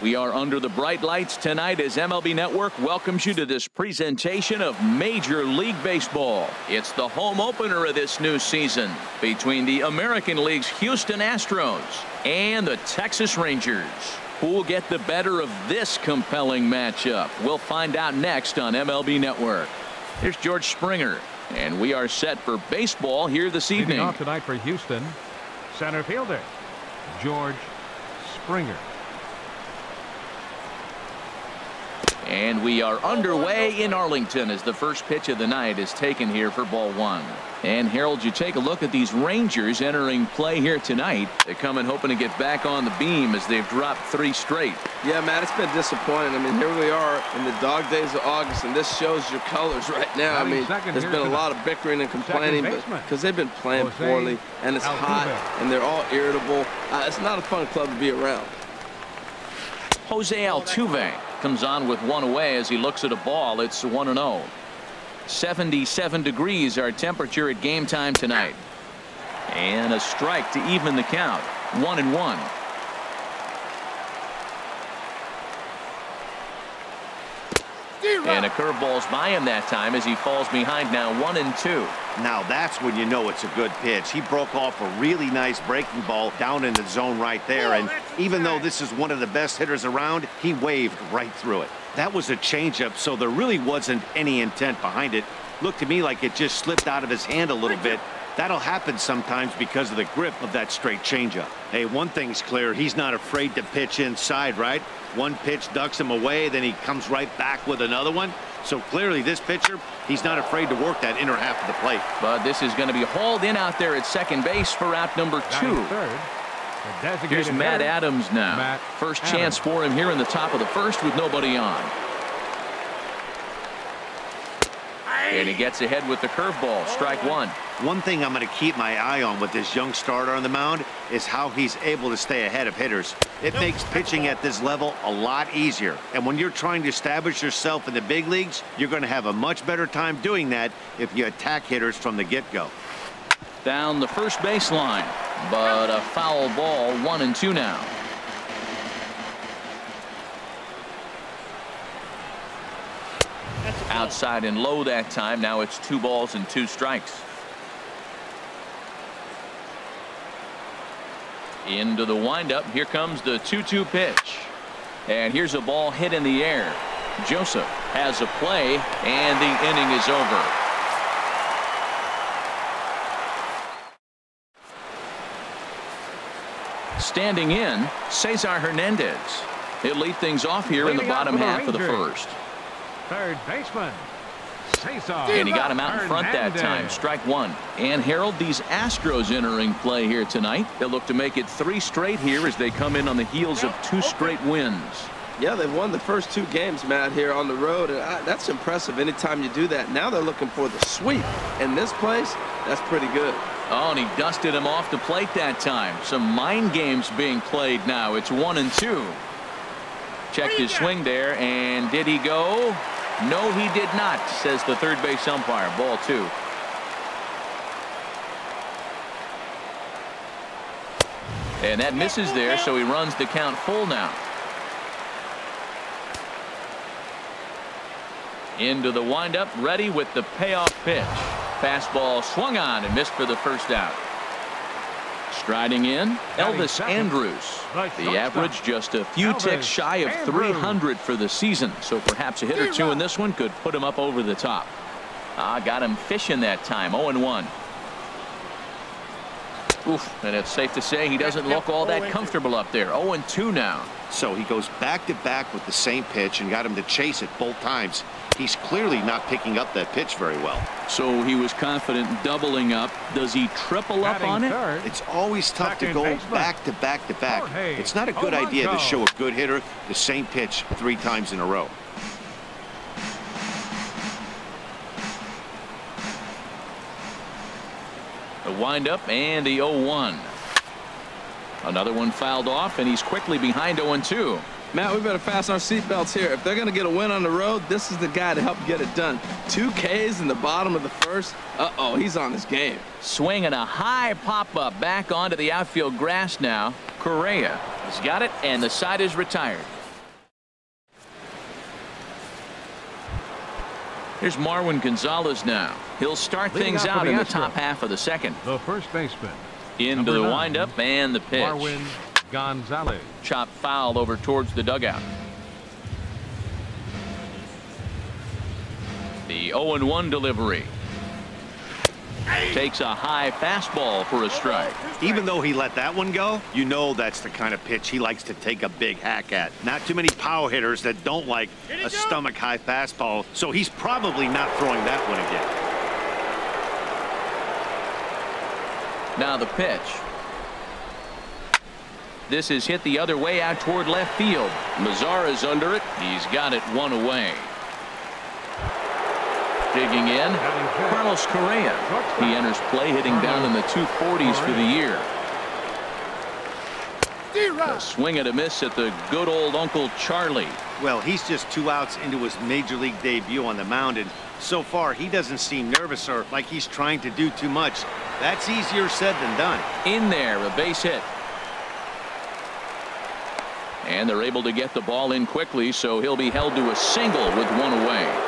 We are under the bright lights tonight as MLB Network welcomes you to this presentation of Major League Baseball. It's the home opener of this new season between the American League's Houston Astros and the Texas Rangers. Who will get the better of this compelling matchup? We'll find out next on MLB Network. Here's George Springer, and we are set for baseball here this evening. Leading off tonight for Houston, center fielder George Springer. And we are underway in Arlington as the first pitch of the night is taken here for ball one. And Harold, you take a look at these Rangers entering play here tonight. They come in hoping to get back on the beam as they've dropped 3 straight. Yeah, Matt, it's been disappointing. I mean, here we are in the dog days of August, and this shows your colors right now. I mean, there's been a lot of bickering and complaining because they've been playing poorly, and it's hot, and they're all irritable. It's not a fun club to be around. Jose Altuve comes on with 1 away as he looks at a ball. It's 1-0. 77 degrees our temperature at game time tonight. And a strike to even the count. 1-1. And a curveball's by him that time as he falls behind now 1-2. Now that's when you know it's a good pitch. He broke off a really nice breaking ball down in the zone right there. And even though this is one of the best hitters around, he waved right through it. That was a changeup, so there really wasn't any intent behind it. Looked to me like it just slipped out of his hand a little bit. That'll happen sometimes because of the grip of that straight changeup. Hey, one thing's clear. He's not afraid to pitch inside, right? One pitch ducks him away, then he comes right back with another one. So clearly this pitcher, he's not afraid to work that inner half of the plate. But this is going to be hauled in out there at second base for out number 2. Here's Matt Adams now. First chance for him here in the top of the first with nobody on. And he gets ahead with the curveball. Strike 1. One thing I'm going to keep my eye on with this young starter on the mound is how he's able to stay ahead of hitters. It makes pitching at this level a lot easier. And when you're trying to establish yourself in the big leagues, you're going to have a much better time doing that if you attack hitters from the get-go. Down the first baseline, but a foul ball. 1-2 now. Outside and low that time. Now it's 2 balls and 2 strikes. Into the windup. Here comes the 2-2 pitch. And here's a ball hit in the air. Joseph has a play, and the inning is over. Standing in, Cesar Hernandez. He'll lead things off here in the bottom half of the first. Third baseman Cesar. And he got him out in front that time. Strike 1. And Harold, these Astros entering play here tonight. They'll look to make it 3 straight here as they come in on the heels of 2 straight wins. Yeah, they've won the first 2 games, Matt, here on the road, and that's impressive anytime you do that. Now they're looking for the sweep. In this place, that's pretty good. Oh, and he dusted him off the plate that time. Some mind games being played now. It's 1-2. Checked his swing there, and did he go? No, he did not, says the third base umpire. Ball 2. And that misses there, so he runs the count full now. Into the windup, ready with the payoff pitch. Fastball swung on and missed for the first out. Striding in, Elvis Andrus. The average just a few ticks shy of 300 for the season, so perhaps a hit or 2 in this one could put him up over the top. Got him fishing that time. 0-1. Oof, and it's safe to say he doesn't look all that comfortable up there. 0-2 now. So he goes back-to-back with the same pitch and got him to chase it both times. He's clearly not picking up that pitch very well. So he was confident doubling up. Does he triple up on it? It's always tough to go back-to-back-to-back. It's not a good idea to show a good hitter the same pitch 3 times in a row. The windup and the 0-1. Another one fouled off, and he's quickly behind 0-2. Matt, we better fasten our seatbelts here. If they're going to get a win on the road, this is the guy to help get it done. 2 Ks in the bottom of the first. Uh-oh, he's on his game. Swinging a high pop-up back onto the outfield grass now. Correa has got it, and the side is retired. Here's Marwin Gonzalez now. He'll start things out in the top half of the second. The first baseman. Into the windup and the pitch. Marwin Gonzalez. Chop foul over towards the dugout. The 0-1 delivery. Takes a high fastball for a strike. Even though he let that one go, you know that's the kind of pitch he likes to take a big hack at. Not too many power hitters that don't like a stomach-high fastball, so he's probably not throwing that one again. Now the pitch. This is hit the other way out toward left field. Mazara's under it. He's got it one away. Digging in, Carlos Correa. He enters play hitting down in the 240s for the year. A swing and a miss at the good old Uncle Charlie. Well, he's just 2 outs into his major league debut on the mound, and so far he doesn't seem nervous or like he's trying to do too much. That's easier said than done. In there, a base hit. And they're able to get the ball in quickly, so he'll be held to a single with one away.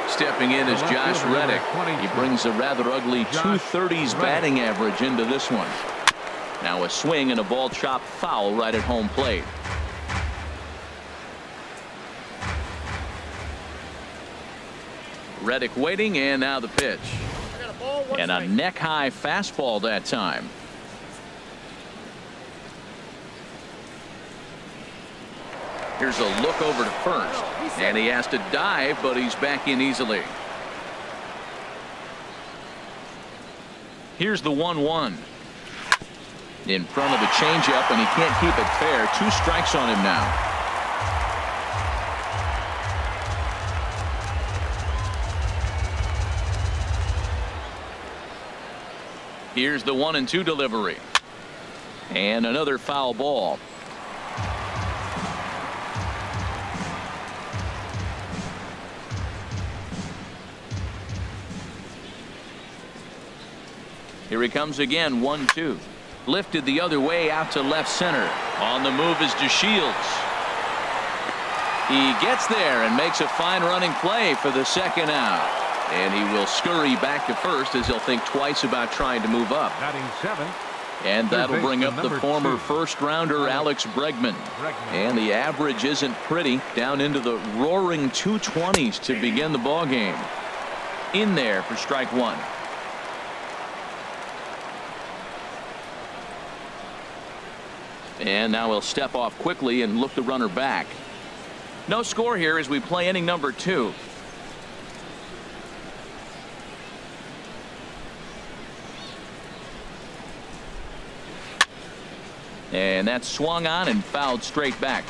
Stepping in is Josh Reddick. He brings a rather ugly 230s batting average into this one. Now a swing and a ball chopped foul right at home plate. Reddick waiting, and now the pitch. And a neck-high fastball that time. Here's a look over to first, and he has to dive, but he's back in easily. Here's the 1-1. In front of the changeup, and he can't keep it fair. 2 strikes on him now. Here's the 1-2 delivery. And another foul ball. Here he comes again, 1-2. Lifted the other way out to left center. On the move is DeShields. He gets there and makes a fine running play for the second out. And he will scurry back to first as he'll think twice about trying to move up. Batting 7th. And that'll bring up the former first-rounder Alex Bregman. And the average isn't pretty. Down into the roaring 220s to begin the ball game. In there for strike 1. And now he'll step off quickly and look the runner back. No score here as we play inning number 2. And that's swung on and fouled straight back.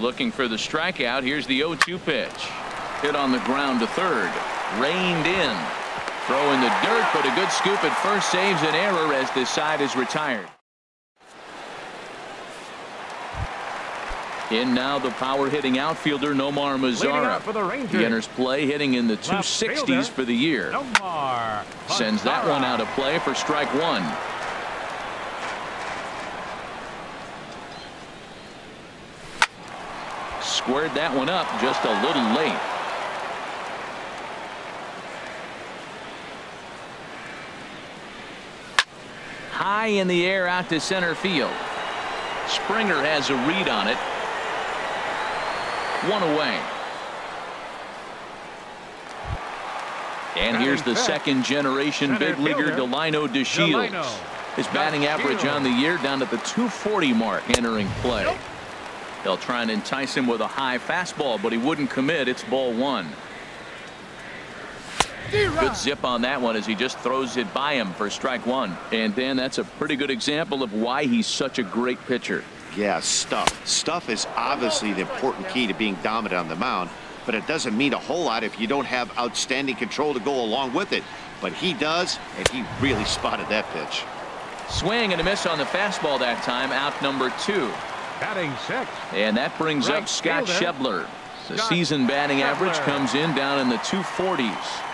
Looking for the strikeout. Here's the 0-2 pitch. Hit on the ground to third. Reined in. Throw in the dirt, but a good scoop at first saves an error as this side is retired. In now the power-hitting outfielder Nomar Mazara. He enters play hitting in the 260s for the year. Sends that one out of play for strike 1. Squared that one up just a little late. High in the air out to center field. Springer has a read on it. 1 away. And here's the second-generation big leaguer Delino DeShields. His batting average on the year down at the 240 mark entering play. They'll try and entice him with a high fastball, but he wouldn't commit. It's ball 1. Good zip on that one as he just throws it by him for strike 1. And Dan, that's a pretty good example of why he's such a great pitcher. Yeah, stuff. Stuff is obviously the important key to being dominant on the mound, but it doesn't mean a whole lot if you don't have outstanding control to go along with it. But he does, and he really spotted that pitch. Swing and a miss on the fastball that time. Out number 2. Batting 6. And that brings up Scott Schebler. The season batting average comes in down in the 240s.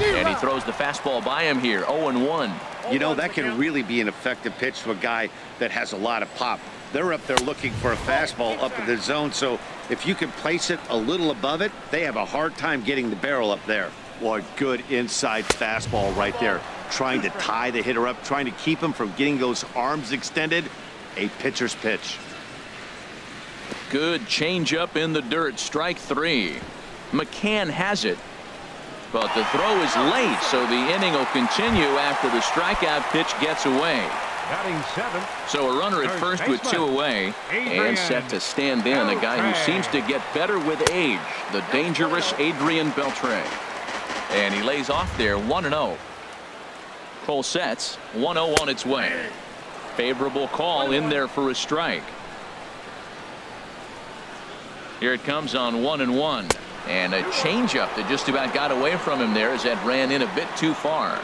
And he throws the fastball by him here. 0-1. You know, that can really be an effective pitch to a guy that has a lot of pop. They're up there looking for a fastball up in the zone, so if you can place it a little above it, they have a hard time getting the barrel up there. Boy, good inside fastball right there. Trying to tie the hitter up, trying to keep him from getting those arms extended. A pitcher's pitch. Good changeup in the dirt. Strike 3. McCann has it, but the throw is late, so the inning will continue after the strikeout pitch gets away. Batting 7. So a runner at first with 2 away, and set to stand in a guy who seems to get better with age, the dangerous Adrian Beltre. And he lays off there 1-0. Cole sets 1-0 on its way. Favorable call in there for a strike. Here it comes on 1-1, and a changeup that just about got away from him there as that ran in a bit too far.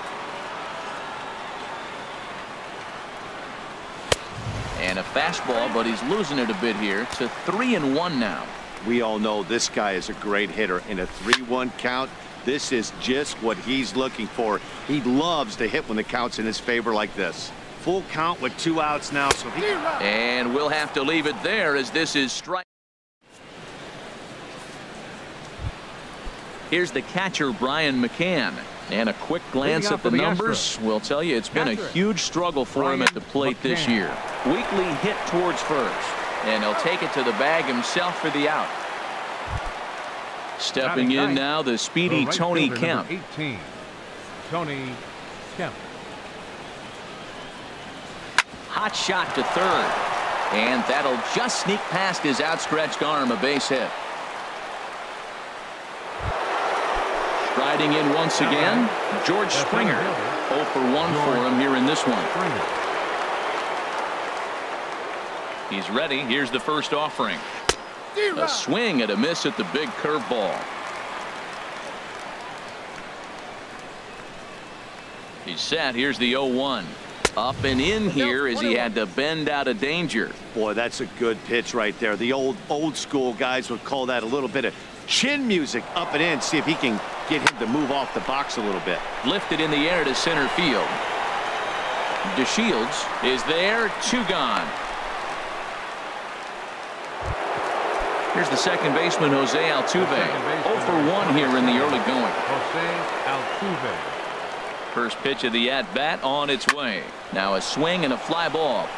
And a fastball, but he's losing it a bit here to 3-1 now. We all know this guy is a great hitter. In a 3-1 count, this is just what he's looking for. He loves to hit when the count's in his favor like this. Full count with 2 outs now. So and we'll have to leave it there as this is strike. Here's the catcher, Brian McCann. And a quick glance at the numbers will tell you it's been a huge struggle for him at the plate this year. Weakly hit towards first, and he'll take it to the bag himself for the out. Stepping in now, the speedy Tony Kemp. 18. Tony Kemp. Hot shot to third, and that'll just sneak past his outstretched arm, a base hit. Riding in once again, George Springer. 0 for 1 for him here in this one. He's ready. Here's the first offering. A swing and a miss at the big curveball. He's set. Here's the 0-1. Up and in here as he had to bend out of danger. Boy, that's a good pitch right there. The old school guys would call that a little bit of chin music up and in. See if he can get him to move off the box a little bit. Lifted in the air to center field. DeShields is there. 2 gone. Here's the second baseman, Jose Altuve. 0 for 1 here in the early going. Jose Altuve. First pitch of the at-bat on its way. Now a swing and a fly ball.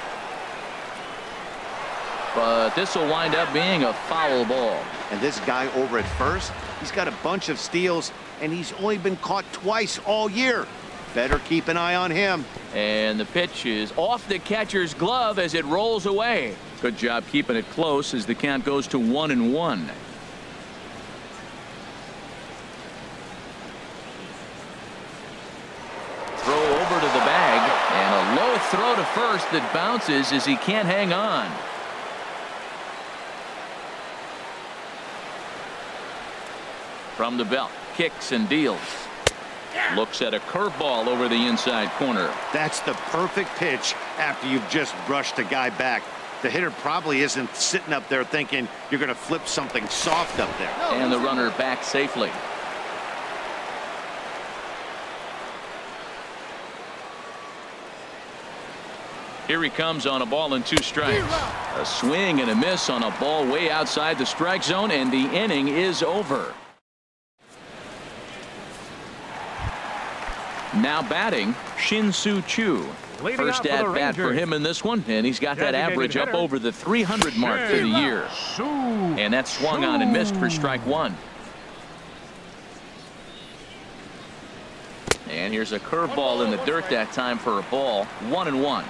But this will wind up being a foul ball. And this guy over at first, he's got a bunch of steals, and he's only been caught twice all year. Better keep an eye on him. And the pitch is off the catcher's glove as it rolls away. Good job keeping it close as the count goes to 1-1. Throw over to the bag, and a low throw to first that bounces as he can't hang on. From the belt, kicks and deals. Looks at a curveball over the inside corner. That's the perfect pitch after you've just brushed a guy back. The hitter probably isn't sitting up there thinking you're going to flip something soft up there. And the runner back safely. Here he comes on a ball and 2 strikes. A swing and a miss on a ball way outside the strike zone, and the inning is over. Now batting, Shin-Soo Choo. First at bat for him in this one, and he's got that average up over the 300 mark for the year. And that swung on and missed for strike 1. And here's a curveball in the dirt that time for a ball. 1-1.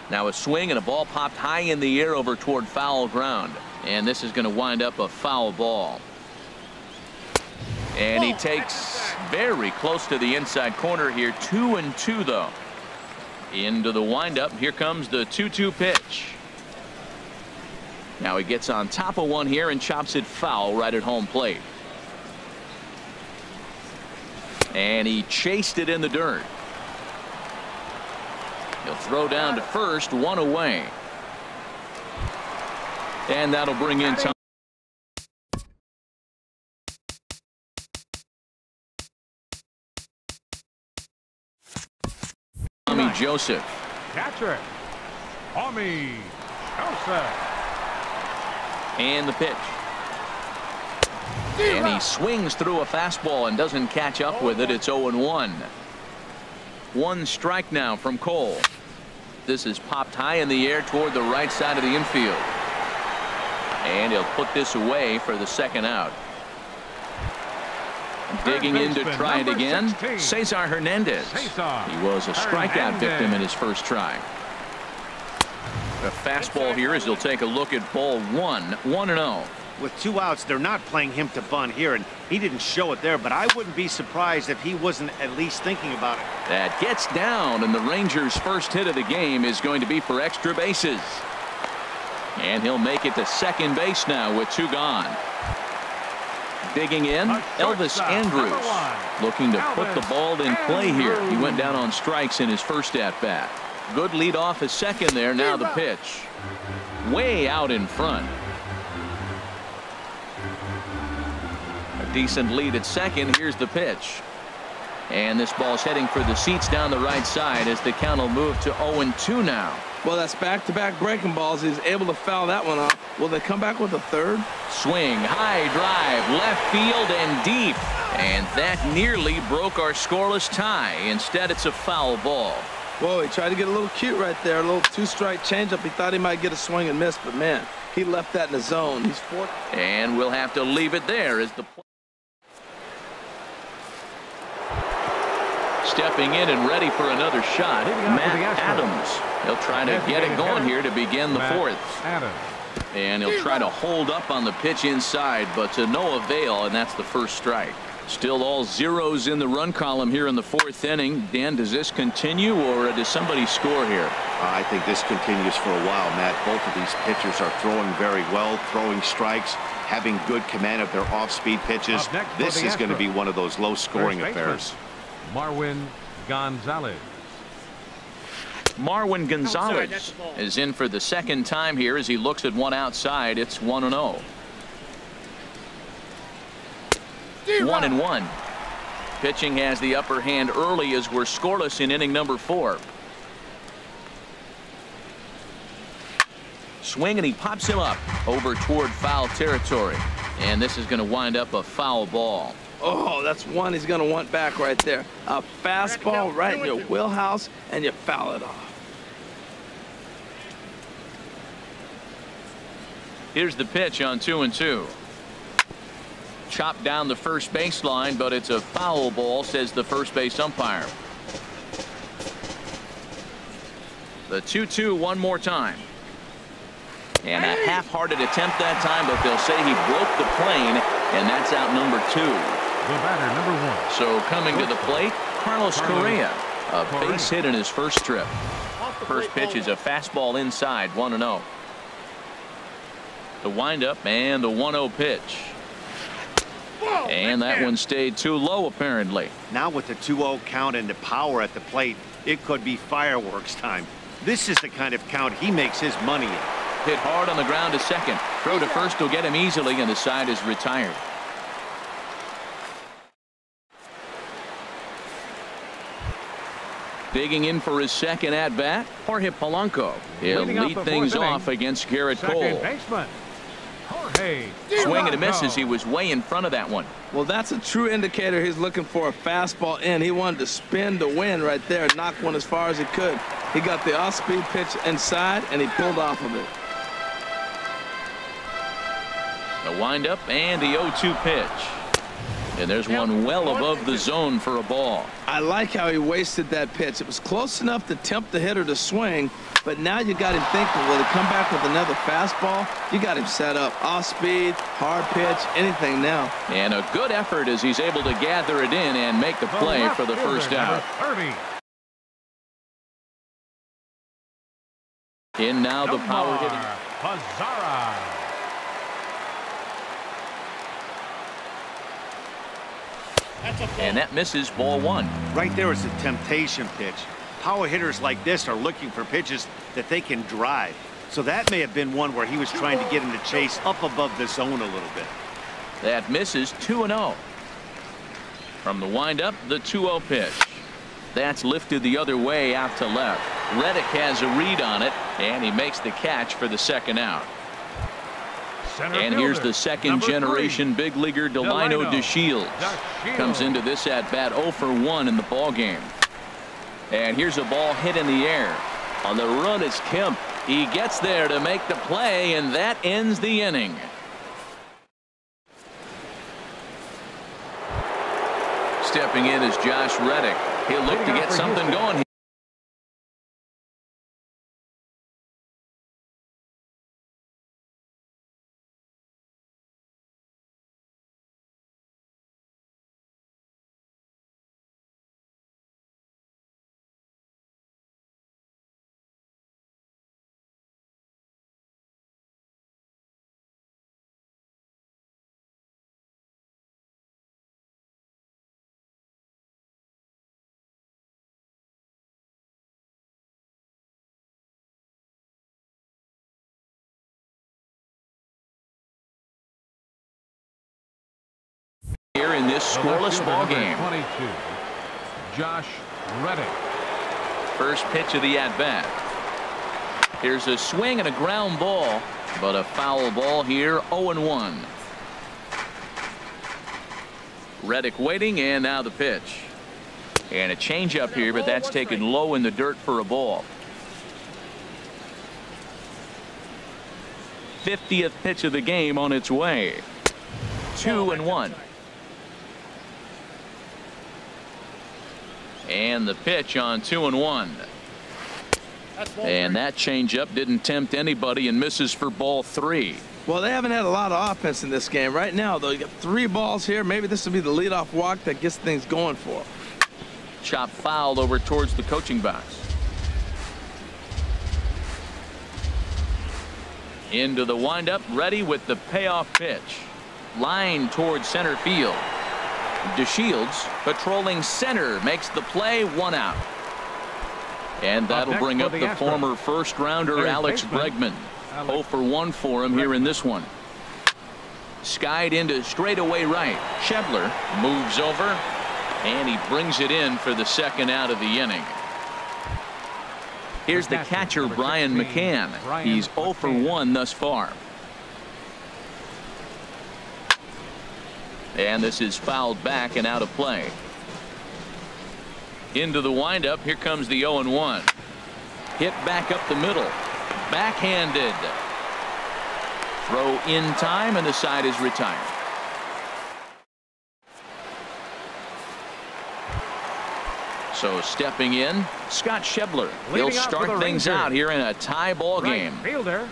Now a swing and a ball popped high in the air over toward foul ground, and this is going to wind up a foul ball. And he takes very close to the inside corner here. 2-2 though. Into the windup. Here comes the 2-2 pitch. Now he gets on top of one here and chops it foul right at home plate. And he chased it in the dirt. He'll throw down to first, 1 away. And that'll bring in time. Joseph. Catcher, Tommy Joseph. And the pitch. And he swings through a fastball and doesn't catch up with it. It's 0-1. One strike now from Cole. This is popped high in the air toward the right side of the infield. And he'll put this away for the second out. Digging in to try it again, Cesar Hernandez. He was a strikeout victim in his first try. A fastball here as he'll take a look at ball 1-0. With 2 outs, they're not playing him to bunt here, and he didn't show it there, but I wouldn't be surprised if he wasn't at least thinking about it. That gets down, and the Rangers' first hit of the game is going to be for extra bases. And he'll make it to second base now with 2 gone. Digging in, Elvis Andrus looking to put the ball in play here. He went down on strikes in his first at-bat. Good lead off at second there. Now the pitch. Way out in front. A decent lead at second. Here's the pitch. And this ball's heading for the seats down the right side as the count will move to 0-2 now. Well, that's back-to-back breaking balls. He's able to foul that one off. Will they come back with a third? Swing, high drive, left field and deep. And that nearly broke our scoreless tie. Instead, it's a foul ball. Whoa, he tried to get a little cute right there. A little 2-strike changeup. He thought he might get a swing and miss, but man, he left that in the zone. He's 4. And we'll have to leave it there as the stepping in and ready for another shot. Matt Adams. He'll try to get it going here to begin the fourth. And he'll try to hold up on the pitch inside, but to no avail, and that's the first strike. Still all zeros in the run column here in the 4th inning. Dan, does this continue or does somebody score here? I think this continues for a while, Matt. Both of these pitchers are throwing very well, throwing strikes, having good command of their off-speed pitches. This is going to be one of those low-scoring affairs. Marwin Gonzalez. Marwin Gonzalez is in for the second time here as he looks at one outside. It's 1-0. 1-1. Pitching has the upper hand early as we're scoreless in inning number 4. Swing and he pops him up over toward foul territory. And this is going to wind up a foul ball. Oh, that's one he's going to want back right there. A fastball right in your wheelhouse, and you foul it off. Here's the pitch on 2-2. Chopped down the first baseline, but it's a foul ball, says the first base umpire. The 2-2 one more time. And a half-hearted attempt that time, but they'll say he broke the plane, and that's out number 2. The batter, number 1. So coming to the plate, Carlos Correa. A base hit in his first trip. First pitch is a fastball inside, 1-0. The windup and the 1-0 pitch. And that one stayed too low, apparently. Now with the 2-0 count and the power at the plate, it could be fireworks time. This is the kind of count he makes his money in. Hit hard on the ground to second. Throw to first will get him easily, and the side is retired. Digging in for his second at-bat, Jorge Polanco. He'll lead things off against Garrett Cole. Swing and a miss as he was way in front of that one. Well, that's a true indicator he's looking for a fastball in. He wanted to spin to win right there, knock one as far as he could. He got the off-speed pitch inside, and he pulled off of it. The windup and the 0-2 pitch. And there's one well above the zone for a ball. I like how he wasted that pitch. It was close enough to tempt the hitter to swing, but now you got him thinking, will he come back with another fastball? You got him set up. Off speed, hard pitch, anything now. And a good effort as he's able to gather it in and make the play for the first out. In now the power hitting. And that misses ball 1. Right there is a temptation pitch. Power hitters like this are looking for pitches that they can drive. So that may have been one where he was trying to get him to chase up above the zone a little bit. That misses 2-0. From the windup, the 2-0 pitch. That's lifted the other way out to left. Reddick has a read on it, and he makes the catch for the second out. And here's the second generation big leaguer Delino DeShields. Comes into this at bat 0 for 1 in the ball game. And here's a ball hit in the air. On the run is Kemp. He gets there to make the play, and that ends the inning. Stepping in is Josh Reddick. He'll look to get something going. Here in this scoreless ball game. 22, Josh Reddick. First pitch of the at-bat. Here's a swing and a ground ball, but a foul ball here. 0-1. Reddick waiting, and now the pitch. And a changeup here, but that's taken low in the dirt for a ball. 50th pitch of the game on its way. 2-1. And the pitch on 2-1. And that changeup didn't tempt anybody and misses for ball 3. Well, they haven't had a lot of offense in this game. Right now, though, you got 3 balls here. Maybe this will be the leadoff walk that gets things going for them. Chop fouled over towards the coaching box. Into the windup, ready with the payoff pitch. Line towards center field. DeShields patrolling center makes the play, 1 out. And that'll bring up the former first rounder Alex Bregman. 0 for 1 for him here in this one. Skied into straightaway right. Schebler moves over, and he brings it in for the second out of the inning. Here's the catcher, Brian McCann. He's 0 for 1 thus far. And this is fouled back and out of play. Into the windup. Here comes the 0-1. Hit back up the middle. Backhanded. Throw in time, and the side is retired. So stepping in, Scott Schebler. He'll start things out here in a tie ball game. Fielder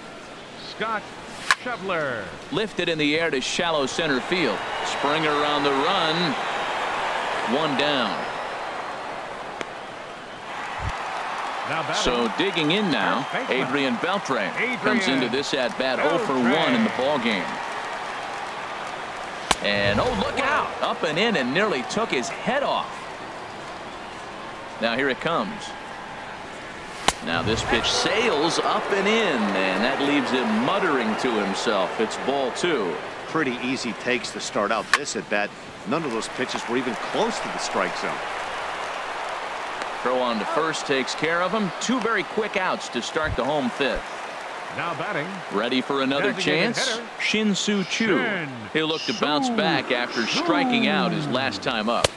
Scott Schebler. Lifted in the air to shallow center field. Springer on the run. 1 down. So digging in now, Adrian Beltre comes into this at bat 0 for 1 in the ball game. And oh, look out, up and in, and nearly took his head off. Now here it comes. Now this pitch sails up and in, and that leaves him muttering to himself. It's ball 2. Pretty easy takes to start out this at bat. None of those pitches were even close to the strike zone. Throw on to first takes care of him. 2 very quick outs to start the home 5th. Now batting. Ready for another chance. Shin-Soo Choo. He'll look to bounce back after striking out his last time up.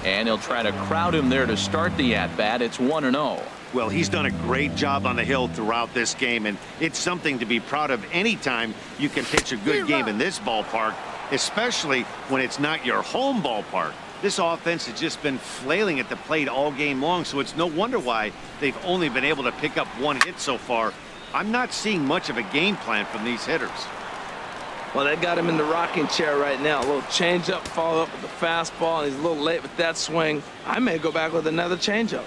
And he'll try to crowd him there to start the at-bat. It's 1-0. Well, he's done a great job on the hill throughout this game, and it's something to be proud of anytime you can pitch a good game in this ballpark, especially when it's not your home ballpark. This offense has just been flailing at the plate all game long, so it's no wonder why they've only been able to pick up 1 hit so far. I'm not seeing much of a game plan from these hitters. Well, they got him in the rocking chair right now. A little changeup, followed up with the fastball, and he's a little late with that swing. I may go back with another changeup.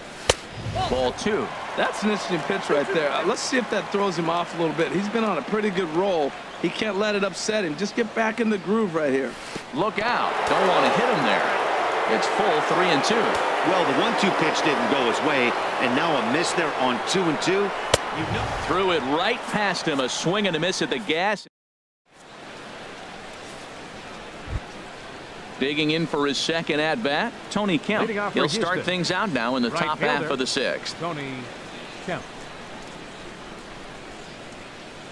Ball 2. That's an interesting pitch right there. Let's see if that throws him off a little bit. He's been on a pretty good roll. He can't let it upset him. Just get back in the groove right here. Look out. Don't want to hit him there. It's full 3-2. Well, the 1-2 pitch didn't go his way, and now a miss there on 2-2. You know. Threw it right past him. A swing and a miss at the gas. Digging in for his second at-bat, Tony Kemp. He'll start things out now in the top half of the 6th. Tony Kemp.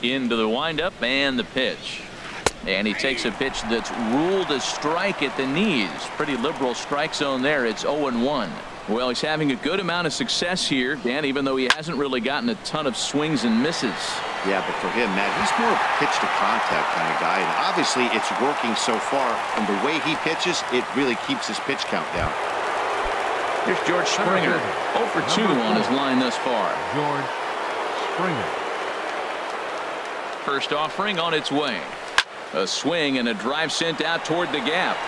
Into the windup and the pitch. And he takes a pitch that's ruled a strike at the knees. Pretty liberal strike zone there. It's 0-1. Well, he's having a good amount of success here, Dan, even though he hasn't really gotten a ton of swings and misses. Yeah, but for him, Matt, he's more of a pitch-to-contact kind of guy. And obviously, it's working so far. And the way he pitches, it really keeps his pitch count down. Here's George Springer. 0 for 2 on his line thus far. George Springer. First offering on its way. A swing and a drive sent out toward the gap.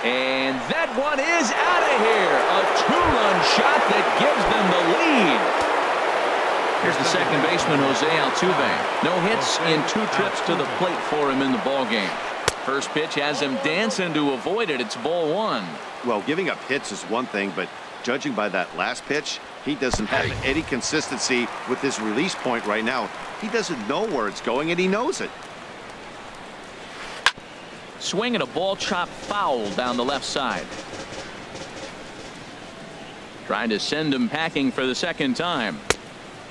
And that one is out of here. A 2-run shot that gives them the lead. Here's the second baseman, Jose Altuve. No hits in 2 trips to the plate for him in the ballgame. First pitch has him dancing to avoid it. It's ball 1. Well, giving up hits is one thing, but judging by that last pitch, he doesn't have any consistency with his release point right now. He doesn't know where it's going, and he knows it. Swing and a ball chopped foul down the left side. Trying to send him packing for the second time.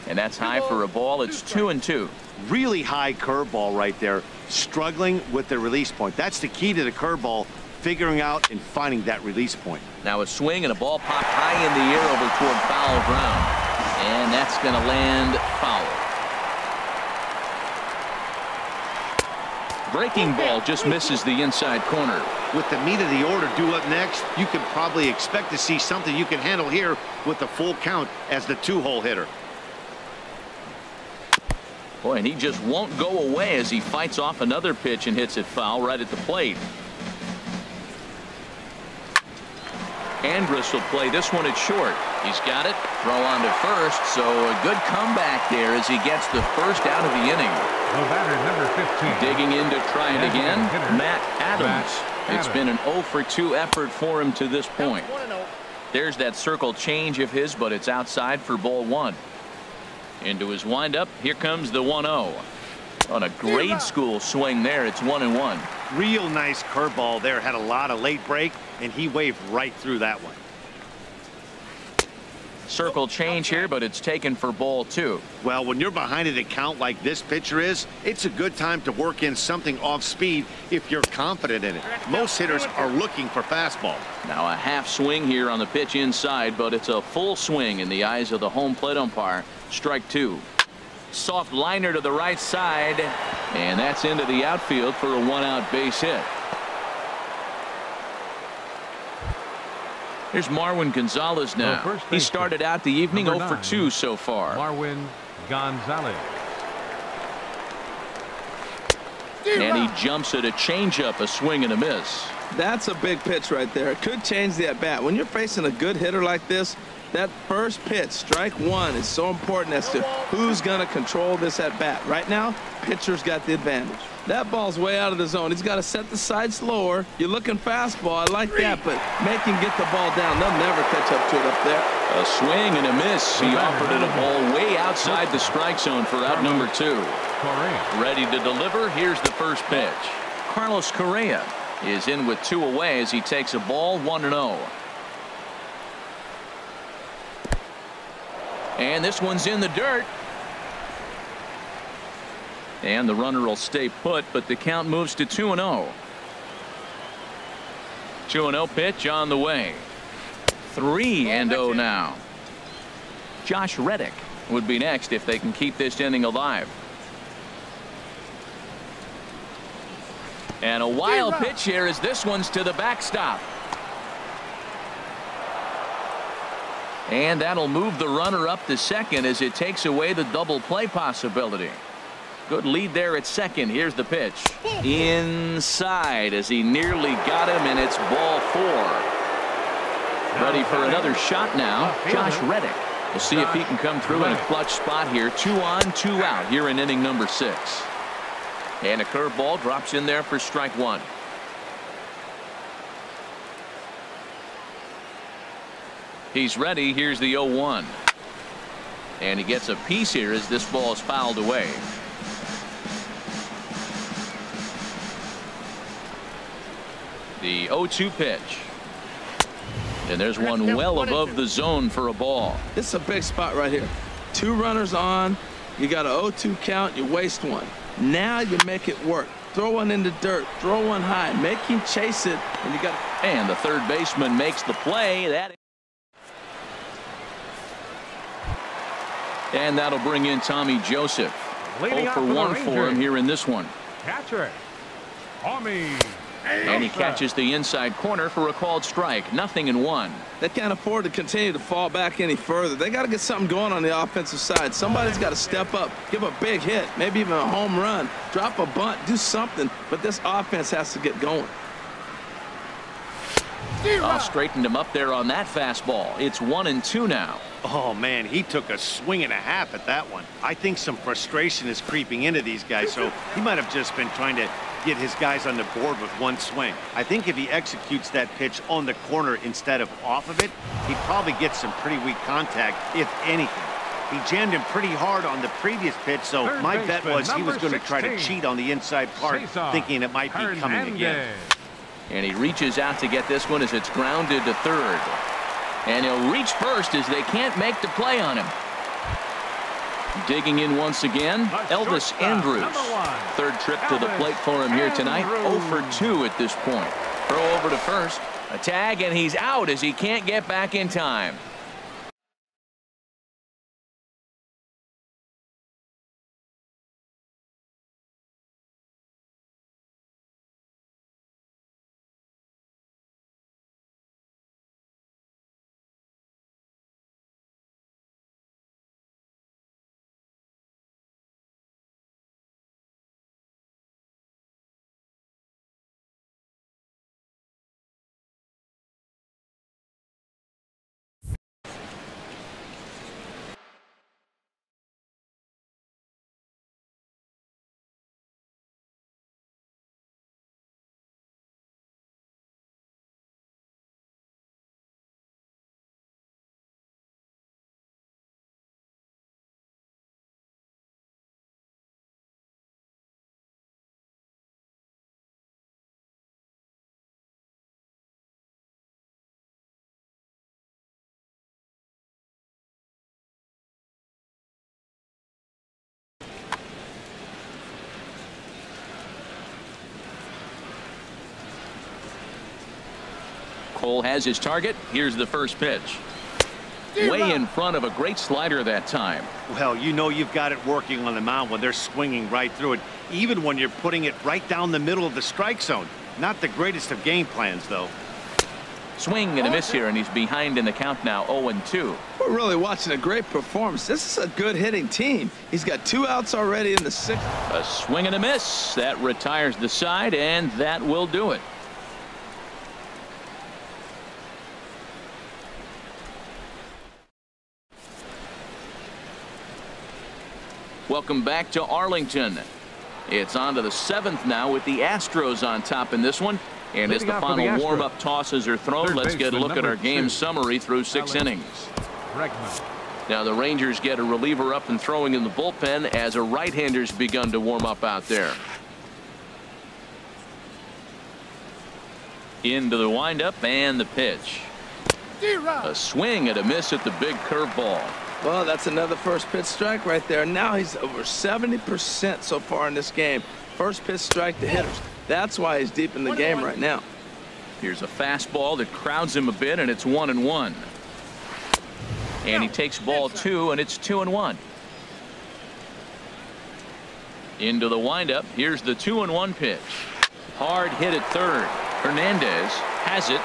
And that's high for a ball. It's 2-2. Really high curveball right there. Struggling with the release point. That's the key to the curveball, figuring out and finding that release point. Now a swing and a ball popped high in the air over toward foul ground. And that's going to land foul. Breaking ball just misses the inside corner. With the meat of the order due up next, you can probably expect to see something you can handle here with the full count as the 2-hole hitter. Boy, and he just won't go away as he fights off another pitch and hits it foul right at the plate. Andrus will play this one at short. He's got it. Throw on to first. So a good comeback there as he gets the first out of the inning. The batter, number 15. Digging in to try it again, Matt Adams. It's been an 0 for 2 effort for him to this point. There's that circle change of his, but it's outside for ball 1. Into his windup. Here comes the 1-0. On a grade school swing there, it's 1-1. Real nice curveball there. Had a lot of late break, and he waved right through that one. Circle change here, but it's taken for ball 2. Well, when you're behind an account like this pitcher is, it's a good time to work in something off speed if you're confident in it. Most hitters are looking for fastball. Now a half swing here on the pitch inside, but it's a full swing in the eyes of the home plate umpire. Strike 2. Soft liner to the right side, and that's into the outfield for a 1-out base hit. Here's Marwin Gonzalez now. He started out the evening 0 for 2 so far. Marwin Gonzalez. And he jumps at a changeup, a swing and a miss. That's a big pitch right there. It could change the at-bat. When you're facing a good hitter like this, that first pitch, strike 1, is so important as to who's going to control this at-bat. Right now, pitcher's got the advantage. That ball's way out of the zone. He's got to set the side slower. You're looking fastball. I like that, but make him get the ball down. They'll never catch up to it up there. A swing and a miss. He offered it a ball way outside the strike zone for out number 2. Ready to deliver. Here's the first pitch. Carlos Correa is in with 2 away as he takes a ball 1-0. And this one's in the dirt. And the runner will stay put, but the count moves to 2-0. 2-0 pitch on the way. 3-0 now. Josh Reddick would be next if they can keep this inning alive. And a wild pitch here as this one's to the backstop. And that'll move the runner up to second as it takes away the double play possibility. Good lead there at second. Here's the pitch. Inside as he nearly got him, and it's ball 4. Ready for another shot now. Josh Reddick. We'll see if he can come through in a clutch spot here. 2 on, 2 out here in inning number 6. And a curveball drops in there for strike 1. He's ready. Here's the 0-1. And he gets a piece here as this ball is fouled away. The 0-2 pitch. And there's one well above the zone for a ball. It's a big spot right here. 2 runners on. You got a 0-2 count. You waste one. Now you make it work. Throw one in the dirt. Throw one high. Make him chase it. And you got. And the third baseman makes the play. And that'll bring in Tommy Joseph. 0 for 1 for him here in this one. Catcher, Tommy. And he catches the inside corner for a called strike. 0-1. They can't afford to continue to fall back any further. They got to get something going on the offensive side. Somebody's got to step up, give a big hit, maybe even a home run, drop a bunt, do something. But this offense has to get going. Straightened him up there on that fastball. It's 1-2 now. Oh, man, he took a swing and a half at that one. I think some frustration is creeping into these guys, so he might have just been trying to get his guys on the board with one swing. I think if he executes that pitch on the corner instead of off of it, he'd probably get some pretty weak contact, if anything. He jammed him pretty hard on the previous pitch, so my bet was he was going to try to cheat on the inside part, thinking it might be coming again. And he reaches out to get this one as it's grounded to third. And he'll reach first as they can't make the play on him. Digging in once again, Elvis Andrews. Third trip to the plate for him here tonight. 0 for 2 at this point. Throw over to first. A tag, and he's out as he can't get back in time. Cole has his target. Here's the first pitch. Way in front of a great slider that time. Well, you know you've got it working on the mound when they're swinging right through it, even when you're putting it right down the middle of the strike zone. Not the greatest of game plans, though. Swing and a miss here, and he's behind in the count now, 0-2. We're really watching a great performance. This is a good hitting team. He's got 2 outs already in the 6th. A swing and a miss. That retires the side, and that will do it. Welcome back to Arlington. It's on to the 7th now with the Astros on top in this one. And as the final warm-up tosses are thrown, let's get a look at our game summary through 6 innings. Now the Rangers get a reliever up and throwing in the bullpen as a right-hander's begun to warm up out there. Into the windup and the pitch. A swing and a miss at the big curveball. Well, that's another first pitch strike right there. Now he's over 70% so far in this game. First pitch strike to hitters. That's why he's deep in the game right now. Here's a fastball that crowds him a bit, and it's 1-1. And he takes ball 2, and it's 2-1. Into the windup. Here's the 2-1 pitch. Hard hit at third. Hernandez has it.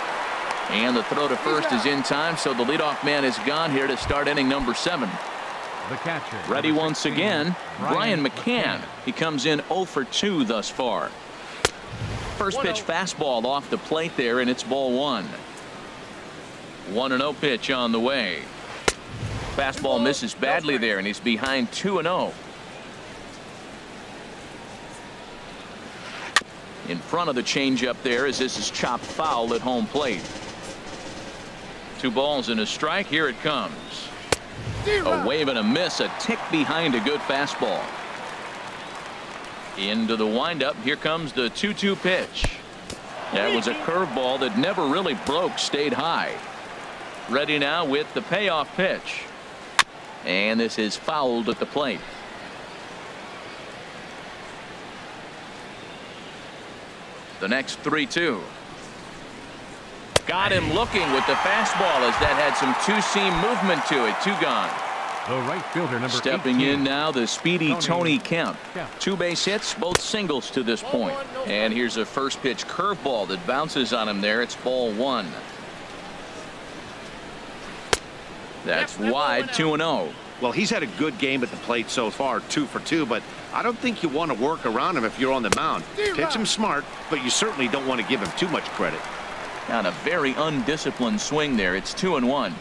And the throw to first is in time, so the leadoff man is gone here to start inning number 7. The catcher. Ready once again, Brian McCann. He comes in 0 for 2 thus far. First pitch fastball off the plate there, and it's ball 1. 1-0 pitch on the way. Fastball misses badly there, and he's behind 2-0. In front of the changeup there as this is chopped foul at home plate. 2 balls and a strike. Here it comes. A wave and a miss, a tick behind a good fastball. Into the windup. Here comes the 2-2 pitch. That was a curveball that never really broke, stayed high. Ready now with the payoff pitch. And this is fouled at the plate. The next 3-2. Got him looking with the fastball as that had some two-seam movement to it. 2 gone. The right fielder, number Stepping 18. in now, the speedy Tony Kemp. 2 base hits, both singles to this point. And here's a first pitch curveball that bounces on him there. It's ball 1. That's wide, 2-0. Well, he's had a good game at the plate so far, 2 for 2, but I don't think you want to work around him if you're on the mound. Pitch him smart, but you certainly don't want to give him too much credit. Got a very undisciplined swing there. It's 2-1.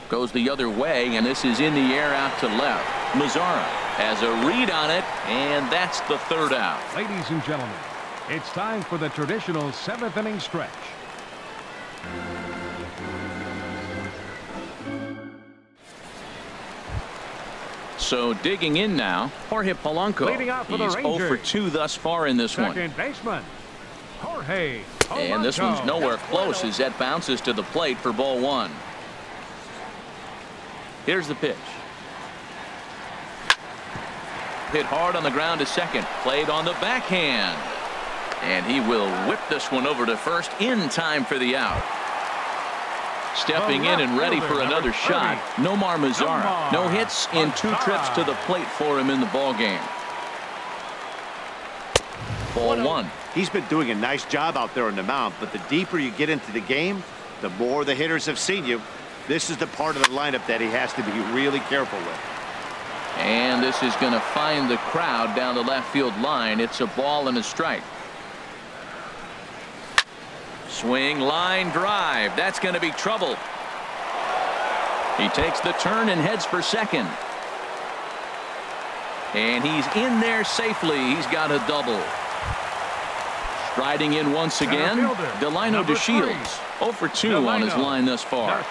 Goes the other way, and this is in the air out to left. Mazzara has a read on it, and that's the 3rd out. Ladies and gentlemen, it's time for the traditional 7th inning stretch. So digging in now, Jorge Polanco. Leading off for the He's 0 for Rangers. 2 thus far in this one. Second baseman, Jorge Polanco. And this one's nowhere close as that bounces to the plate for ball 1. Here's the pitch. Hit hard on the ground to second. Played on the backhand. And he will whip this one over to first in time for the out. Stepping in and ready for another shot, Nomar Mazzara. No hits in 2 trips to the plate for him in the ball game. Ball 1. He's been doing a nice job out there on the mound, but the deeper you get into the game, the more the hitters have seen you. This is the part of the lineup that he has to be really careful with. And this is going to find the crowd down the left field line. It's a ball and a strike. Swing, line drive. That's going to be trouble. He takes the turn and heads for second. And he's in there safely. He's got a double. Striding in once again, Delino DeShields. 0 for 2 on his line thus far.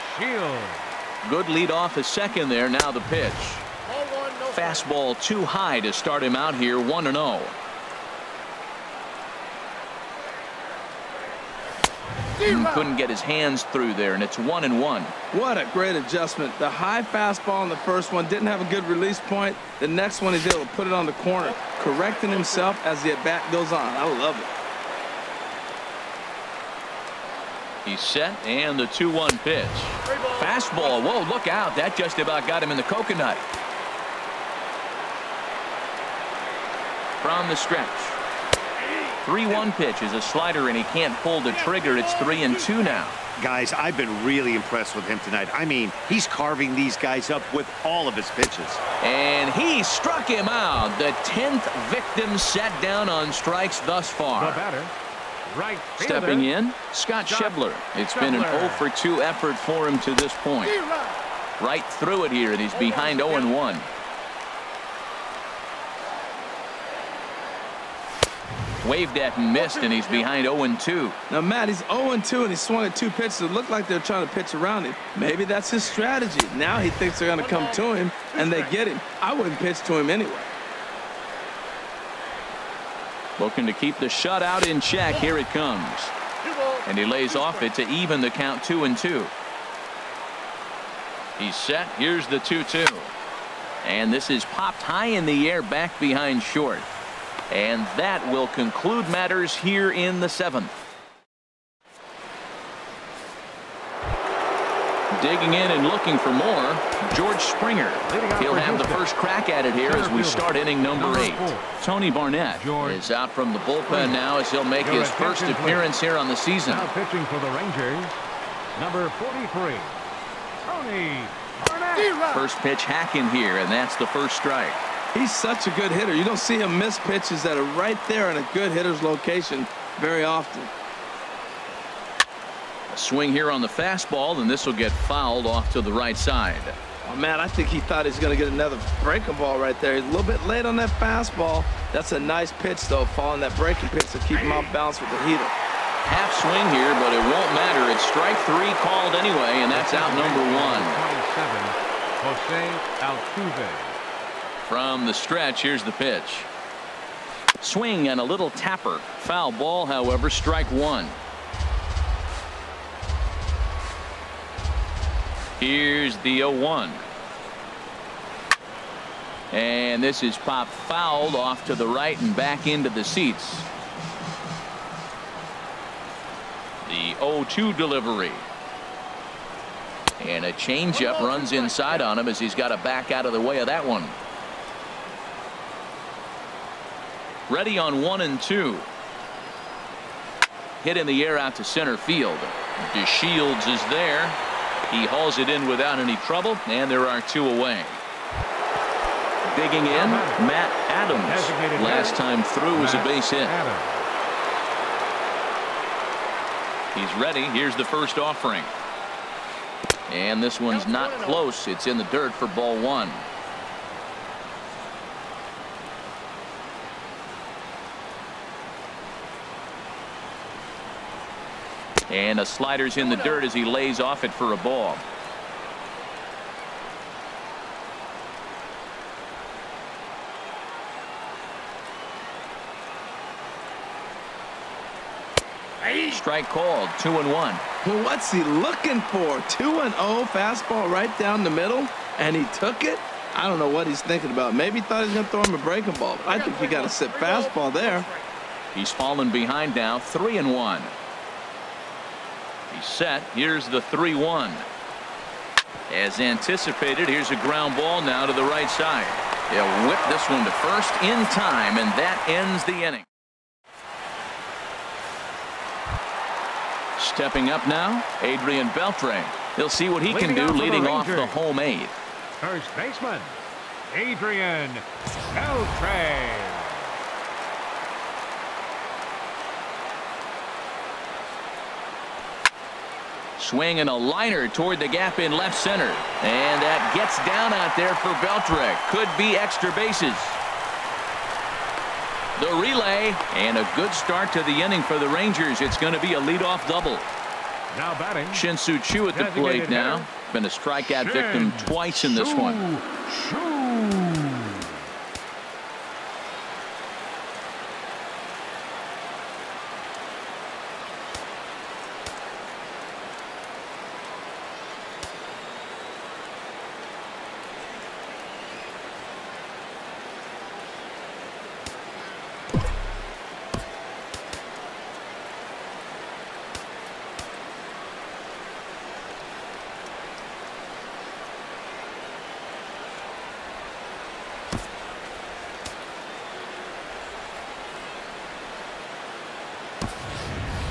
Good lead off his second there. Now the pitch. Fastball too high to start him out here. 1-0. Couldn't get his hands through there, and it's 1-1. What a great adjustment. The high fastball in the first one didn't have a good release point. The next one he's able to put it on the corner, correcting himself as the at-bat goes on. I love it. He's set, and the 2-1 pitch. Fastball. Whoa, look out. That just about got him in the coconut. From the stretch. 3-1 pitch is a slider, and he can't pull the trigger. It's 3-2 now. Guys, I've been really impressed with him tonight. I mean, he's carving these guys up with all of his pitches. And he struck him out. The 10th victim set down on strikes thus far. The batter, right fielder, stepping in, Scott Schebler. It's been an 0 for 2 effort for him to this point. Right through it here, and he's behind 0-1. Waved at and missed, and he's behind 0-2. Now, Matt, he's 0-2, and he swung at 2 pitches that look like they're trying to pitch around him. Maybe that's his strategy. Now he thinks they're going to come to him, and they get him. I wouldn't pitch to him anyway. Looking to keep the shutout in check. Here it comes. And he lays off it to even the count 2-2. He's set. Here's the 2-2. And this is popped high in the air back behind short. And that will conclude matters here in the 7th. Digging in and looking for more, George Springer. He'll have the first crack at it here as we start inning number 8. Tony Barnett is out from the bullpen now as he'll make his first appearance here on the season. Now pitching for the Rangers, number 43, Tony Barnett. First pitch hacking here, and that's the first strike. He's such a good hitter. You don't see him miss pitches that are right there in a good hitter's location very often. A swing here on the fastball, and this will get fouled off to the right side. Oh, man, I think he thought he was going to get another breaking ball right there. He's a little bit late on that fastball. That's a nice pitch, though, following that breaking pitch to keep him off balance with the heater. Half swing here, but it won't matter. It's strike 3 called anyway, and that's out number 1. 27, Jose Altuve. From the stretch, here's the pitch. Swing and a little tapper. Foul ball, however, strike one. Here's the 0-1. And this is popped fouled off to the right and back into the seats. The 0-2 delivery. And a changeup runs inside on him as he's got to back out of the way of that one. Ready on 1 and 2. Hit in the air out to center field. DeShields is there. He hauls it in without any trouble, and there are 2 away. Digging in, Matt Adams. Last time through was a base hit. He's ready. Here's the first offering. And this one's not close. It's in the dirt for ball 1. And a slider's in the dirt as he lays off it for a ball. Strike called. 2-1. Well, what's he looking for? 2-0 fastball right down the middle, and he took it. I don't know what he's thinking about. Maybe he thought he was going to throw him a breaking ball. I think you got to sit fastball there. He's fallen behind now. 3-1. He's set. Here's the 3-1. As anticipated, here's a ground ball now to the right side. He'll whip this one to first in time, and that ends the inning. Stepping up now, Adrian Beltre. He'll see what he can do leading off the home 8th. First baseman, Adrian Beltre. Swing and a liner toward the gap in left center. And that gets down out there for Beltre. Could be extra bases. The relay, and a good start to the inning for the Rangers. It's going to be a leadoff double. Now batting, Shin-Soo Choo at the plate now. Been a strikeout victim twice in this one.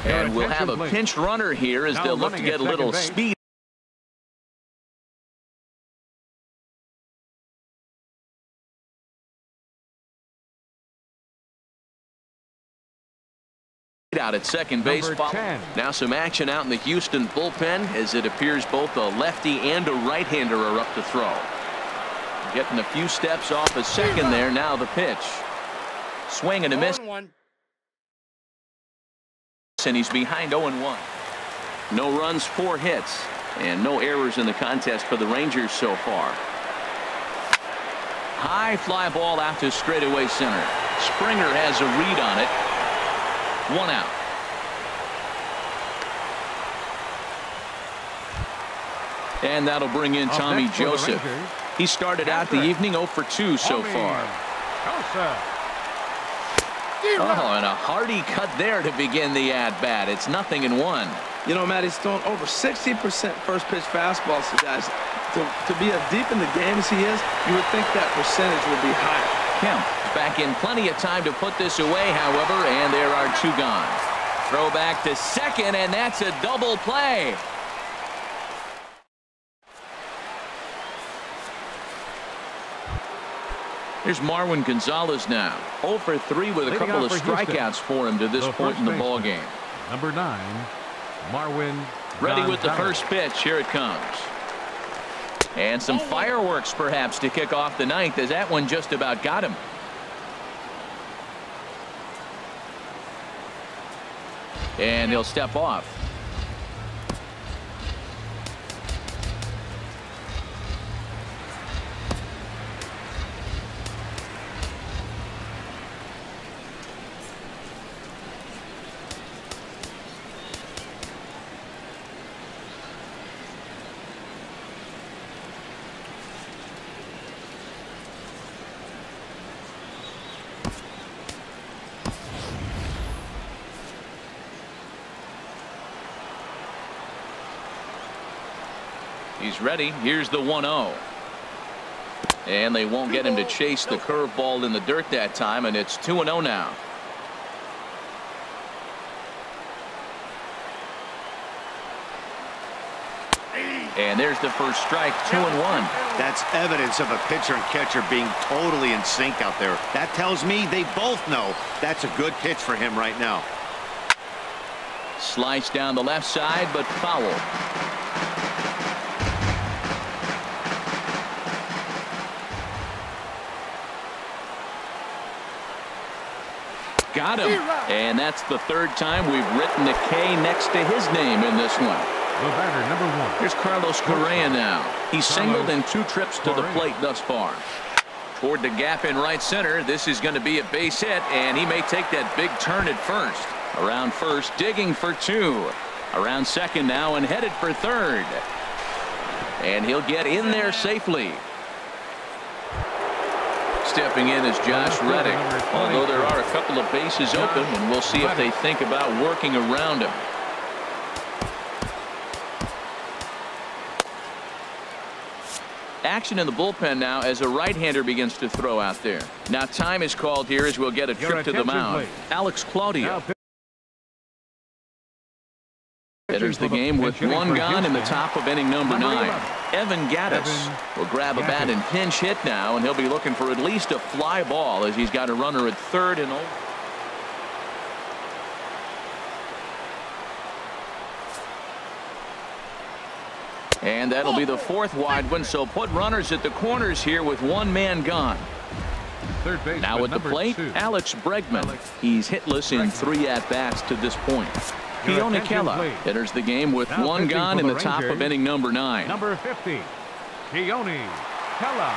And we'll have a pinch runner here as they'll look to get a little speed out at second base. Now some action out in the Houston bullpen as it appears both a lefty and a right-hander are up to throw. Getting a few steps off a second there. Now the pitch. Swing and a miss. And he's behind 0-1. No runs, 4 hits, and no errors in the contest for the Rangers so far. High fly ball out to straightaway center. Springer has a read on it. 1 out. And that'll bring in Tommy Joseph. He started out the evening 0 for 2 so far. Oh, and a hearty cut there to begin the at-bat. It's 0-1. You know, Matt, he's thrown over 60% first pitch fastballs to guys. To be as deep in the game as he is, you would think that percentage would be higher. Kemp back in plenty of time to put this away, however, and there are 2 gone. Throw back to second, and that's a double play. Here's Marwin Gonzalez now. 0 for 3 with a couple of strikeouts for him to this point in the ball game. Number 9, Marwin. Ready with the first pitch. Here it comes. And some fireworks perhaps to kick off the 9th as that one just about got him. And he'll step off. He's ready. Here's the 1-0. And they won't get him to chase the curveball in the dirt that time, and it's 2-0 now. And there's the first strike, 2-1. That's evidence of a pitcher and catcher being totally in sync out there. That tells me they both know that's a good pitch for him right now. Slice down the left side, but foul. Got him. And that's the third time we've written a K next to his name in this one. The batter, number 1. Here's Carlos Correa now. He's singled in 2 trips to the plate thus far. Toward the gap in right center. This is going to be a base hit, and he may take that big turn at first. Around first, digging for 2. Around second now and headed for third. And he'll get in there safely. Stepping in is Josh Reddick. Although there are a couple of bases open, and we'll see if they think about working around him. Action in the bullpen now as a right-hander begins to throw out there. Now time is called here as we'll get a trip to the mound. Alex Claudio enters the game with 1 gone in the top of inning number 9. Evan Gattis will grab a bat and pinch hit now, and he'll be looking for at least a fly ball as he's got a runner at third and over. And that'll be the 4th wide one, so put runners at the corners here with 1 man gone. Third base now at the plate, 2. Alex Bregman. He's hitless in 3 at-bats to this point. Keone Kela enters the game with 1 gone in the top of inning number 9. Number 50, Keone Kela.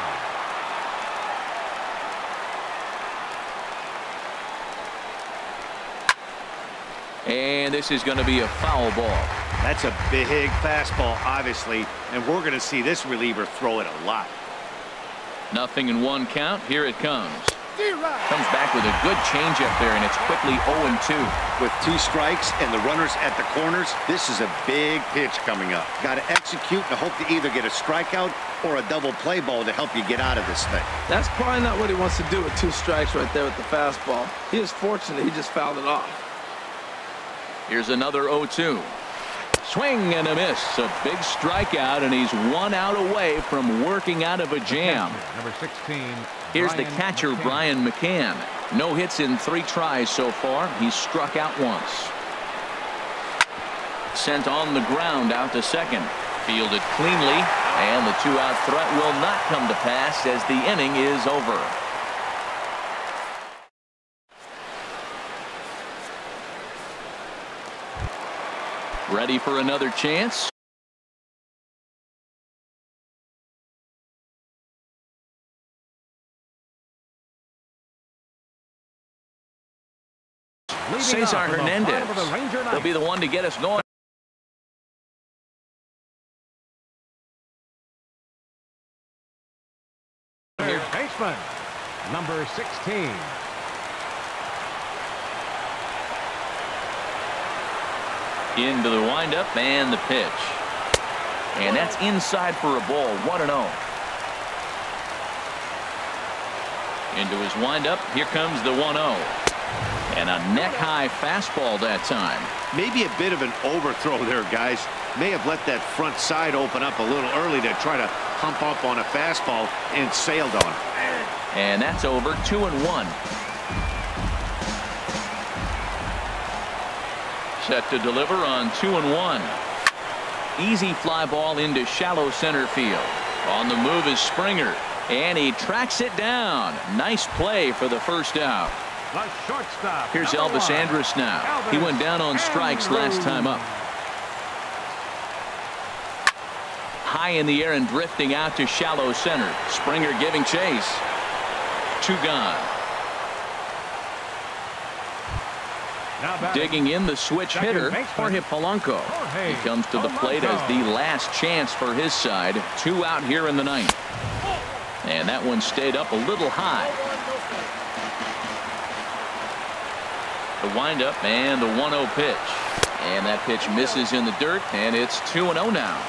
And this is going to be a foul ball. That's a big fastball, obviously, and we're going to see this reliever throw it a lot. 0-1 count. Here it comes. Comes back with a good changeup there, and it's quickly 0-2. With 2 strikes and the runners at the corners, this is a big pitch coming up. Got to execute and hope to either get a strikeout or a double play ball to help you get out of this thing. That's probably not what he wants to do with 2 strikes right there with the fastball. He is fortunate he just fouled it off. Here's another 0-2. Swing and a miss. A big strikeout, and he's 1 out away from working out of a jam. Number 16. Here's the catcher, Brian McCann. No hits in 3 tries so far. He's struck out once. Sent on the ground out to second. Fielded cleanly, and the 2-out threat will not come to pass as the inning is over. Ready for another chance? Cesar Hernandez. He'll be the one to get us going. Third baseman, number 16. Into the windup and the pitch. And that's inside for a ball. 1-0. Into his windup. Here comes the 1-0. And a neck-high fastball that time. Maybe a bit of an overthrow there, guys. May have let that front side open up a little early to try to hump up on a fastball and sailed on it. And that's over. 2-1. Set to deliver on 2-1. Easy fly ball into shallow center field. On the move is Springer, and he tracks it down. Nice play for the first out. The shortstop. Here's Elvis Andrus now. He went down on strikes last time up. High in the air and drifting out to shallow center. Springer giving chase. 2 gone. Digging in the switch hitter, Jorge Polanco. He comes to the plate as the last chance for his side. 2 out here in the 9th. And that one stayed up a little high. The windup and the 1-0 pitch. And that pitch misses in the dirt, and it's 2-0 now.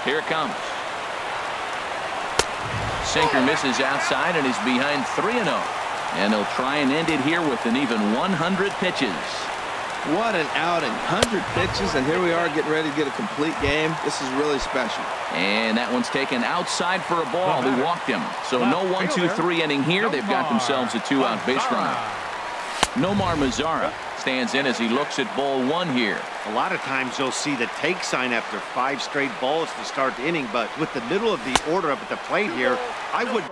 Here it comes. Sinker misses outside and is behind 3-0. And he'll try and end it here with an even 100 pitches. What an outing. 100 pitches, and here we are getting ready to get a complete game. This is really special. And that one's taken outside for a ball. He walked him. So no 1-2-3 inning here. They've got themselves a 2-out base runner. Nomar Mazara stands in as he looks at ball 1 here. A lot of times you'll see the take sign after 5 straight balls to start the inning, but with the middle of the order up at the plate here, I would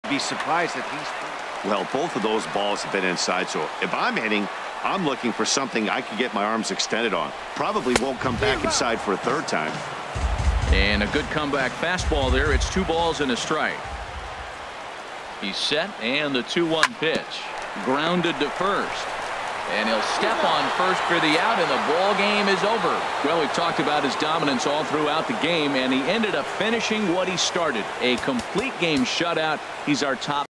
be surprised that he's... Well, both of those balls have been inside, so if I'm hitting, I'm looking for something I can get my arms extended on. Probably won't come back inside for a third time. And a good comeback fastball there. It's 2 balls and a strike. He's set, and the 2-1 pitch. Grounded to first. And he'll step on first for the out, and the ball game is over. Well, we've talked about his dominance all throughout the game, and he ended up finishing what he started. A complete game shutout. He's our top